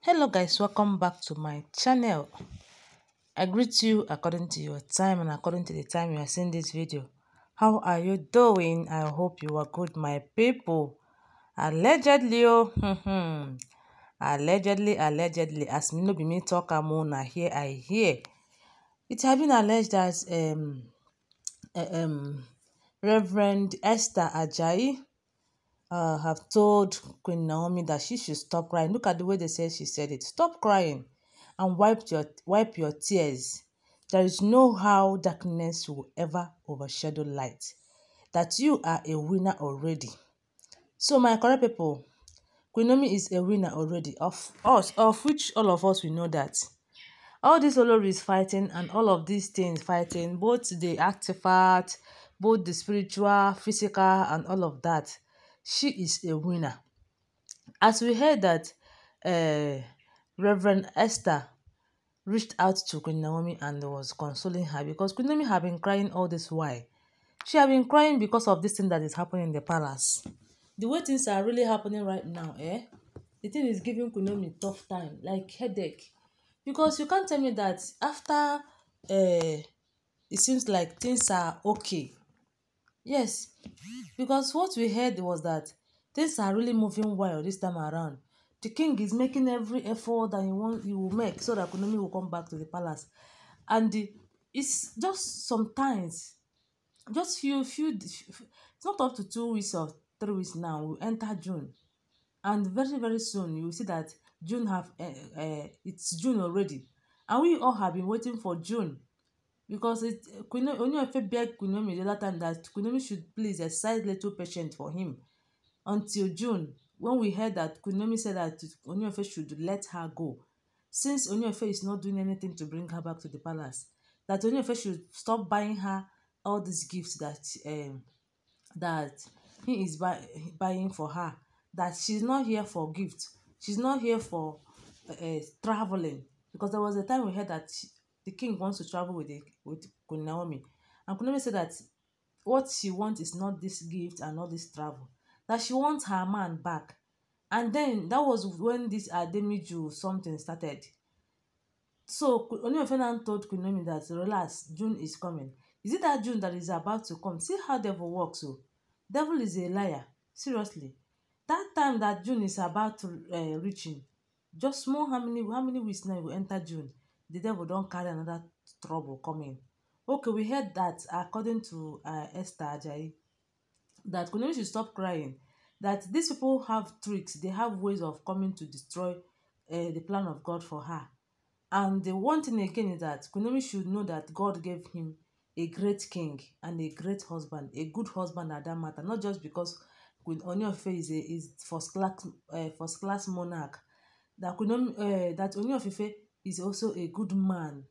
Hello guys, welcome back to my channel. I greet you according to your time and according to the time you are seeing this video. How are you doing? I hope you are good, my people. Allegedly, allegedly, as me no be me talk am here I hear. It has been alleged that Reverend Esther Ajayi have told Queen Naomi that she should stop crying. Look at the way they said she said it. Stop crying and wipe your tears. There is no how darkness will ever overshadow light. That you are a winner already. So my correct people, Queen Naomi is a winner already. Of which all of us we know that. All this Olori is fighting and all of these things fighting, both the artifact, both the spiritual, physical, and all of that. She is a winner. As we heard that Reverend Esther reached out to Queen Naomi and was consoling her because Queen Naomi had been crying all this while. She had been crying because of this thing that is happening in the palace. The way things are really happening right now, the thing is giving Queen Naomi tough time, like headache. Because you can't tell me that after it seems like things are okay. Yes, because what we heard was that things are really moving well this time around. The king is making every effort that he will make so that Kunomi will come back to the palace. And it's just sometimes, just it's not up to 2 weeks or 3 weeks now, we'll enter June. And very, very soon, you will see that it's June already. And we all have been waiting for June. Because Oniofe begged Kunomi the other time that Kunomi should please exercise little patience for him until June, when we heard that Kunomi said that Oniofe should let her go. Since Oniofe is not doing anything to bring her back to the palace, that Oniofe should stop buying her all these gifts that he is buying for her. That she's not here for gifts. She's not here for traveling. Because there was a time we heard that the king wants to travel with Queen Naomi. And Queen Naomi said that what she wants is not this gift and not this travel. That she wants her man back. And then that was when this Ademiju something started. So Oniofe told Queen Naomi that relax, June is coming. Is it that June that is about to come? See how devil works. So devil is a liar. Seriously. That time that June is about to reaching, just small how many weeks now we enter June, the devil don't carry another trouble coming. Okay, we heard that according to Esther Ajayi, that Kunomi should stop crying. That these people have tricks, they have ways of coming to destroy the plan of God for her. And the one thing again is that Kunomi should know that God gave him a great king and a great husband, a good husband at that matter, not just because Queen Oniofe is first class monarch. That Oniofe is also a good man.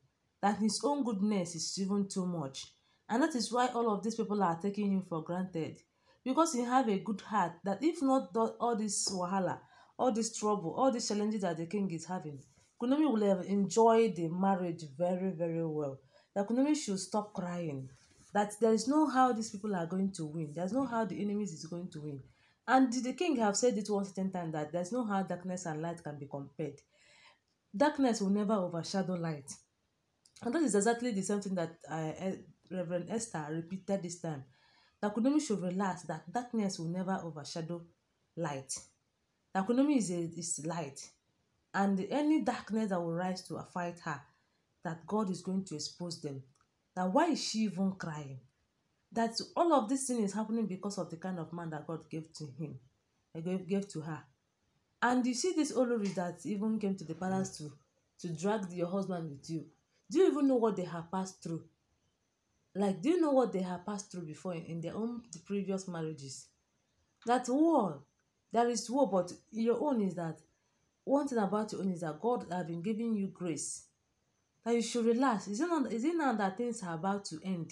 That his own goodness is even too much, and that is why all of these people are taking him for granted, because he have a good heart. That if not all this wahala, all this trouble, all these challenges that the king is having, Kunomi will have enjoyed the marriage very, very well. That Kunomi should stop crying. That there is no how these people are going to win. There's no how the enemies is going to win. And the king have said it one certain time that there's no how darkness and light can be compared. Darkness will never overshadow light. And that is exactly the same thing that Reverend Esther repeated this time. That Kunomi should relax, that darkness will never overshadow light. That Kunomi is light. And any darkness that will rise to fight her, that God is going to expose them. Now, why is she even crying? That all of this thing is happening because of the kind of man that God gave to him, gave to her. And you see this Olori that even came to the palace to drag your husband with you. Do you even know what they have passed through? Like, do you know what they have passed through before in their own previous marriages? That war, there is war, but your own is that, one thing about your own is that God has been giving you grace. That you should relax. Is it now that things are about to end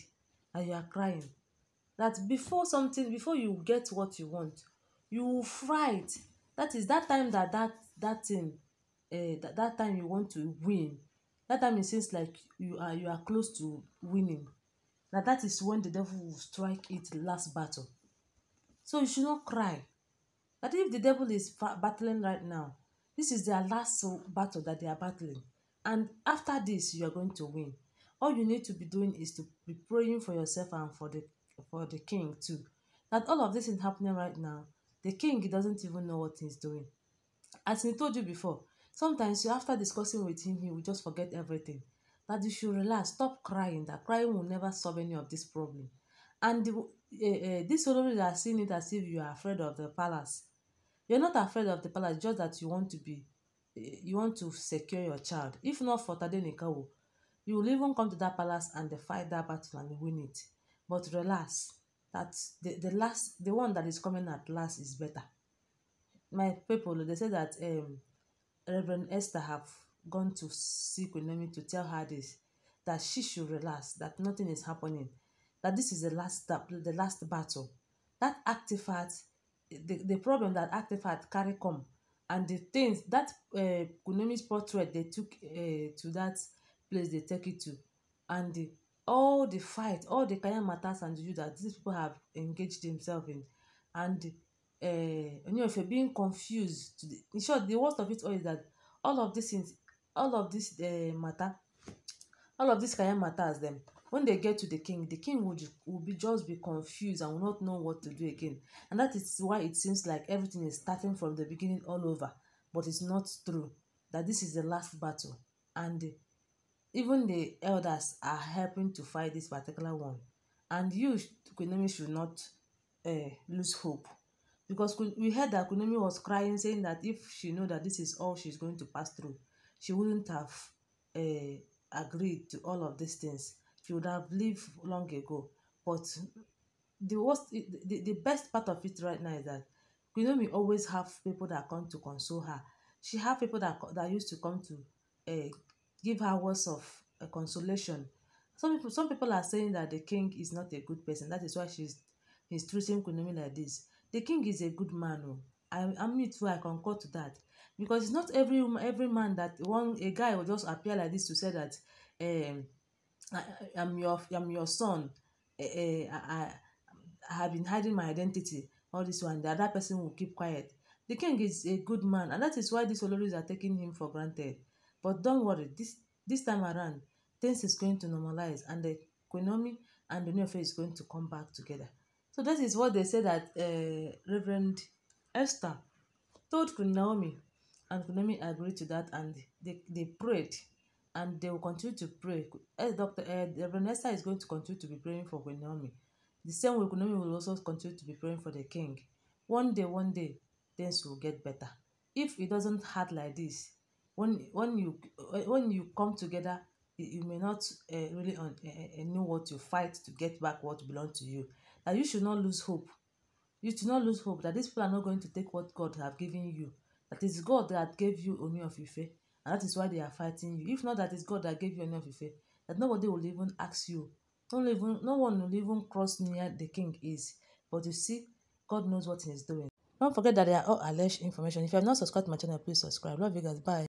and you are crying? That before you get what you want, you will fight. That is that time that thing, that time you want to win. That time it seems like you are close to winning. That is when the devil will strike its last battle. So you should not cry. That if the devil is battling right now, This is their last battle that they are battling. And after this, you are going to win. All you need to be doing is to be praying for yourself and for the king too. That all of this is happening right now. The king doesn't even know what he's doing. As he told you before, sometimes after discussing with him, he will just forget everything. That you should relax, stop crying. That crying will never solve any of this problem. And this already are seeing it as if you are afraid of the palace. You're not afraid of the palace, just that you want to be, you want to secure your child. If not for Tadenikawo, you will even come to that palace and they fight that battle and win it. But relax, that the one that is coming at last is better. My people, they say that Reverend Esther have gone to see Queen Naomi to tell her this, that she should relax, that nothing is happening, that this is the last battle. That artifact, the problem that artifact carry come, and the things that Queen Naomi's portrait they took to that place they take it to, and all the fight, all the kind of matters and you that these people have engaged themselves in, and if you're being confused in short, the worst of it all is that all of these things, all of this matter, all of these kind matters them, when they get to the king will be confused and will not know what to do again. And that is why it seems like everything is starting from the beginning all over, but it's not true. That this is the last battle, and even the elders are helping to fight this particular one. And you, Queen Naomi, should not lose hope, because we heard that Queen Naomi was crying, saying that if she knew that this is all she's going to pass through, she wouldn't have agreed to all of these things. She would have lived long ago. But the best part of it right now is that Queen Naomi always have people that come to console her. She have people that used to come to give her words of consolation. Some people are saying that the king is not a good person. That is why he's treating Queen Naomi like this. The king is a good man. Oh. I'm me too. I concur to that, because it's not every man that a guy will just appear like this to say that um I'm your son. I have been hiding my identity. All this one, the other person will keep quiet. The king is a good man, and that is why these Oloris are taking him for granted. But don't worry, this time around, things is going to normalize, and the Queen Naomi and the new affair is going to come back together. So that is what they say that Reverend Esther told Queen Naomi, and Queen Naomi agreed to that, and they prayed, and they will continue to pray. Reverend Esther is going to continue to be praying for Queen Naomi. The same way Queen Naomi will also continue to be praying for the king. One day, things will get better. If it doesn't hurt like this, when you come together, you may not really know what you fight to get back what belongs to you. That you should not lose hope. You should not lose hope that these people are not going to take what God have given you. That is God that gave you Ooni of Ife, and that is why they are fighting you. If not that is God that gave you Ooni of Ife, that nobody will even ask you. No one will even cross near the king is. But you see, God knows what he is doing. Don't forget that they are all alleged information. If you have not subscribed to my channel, please subscribe. Love you guys. Bye.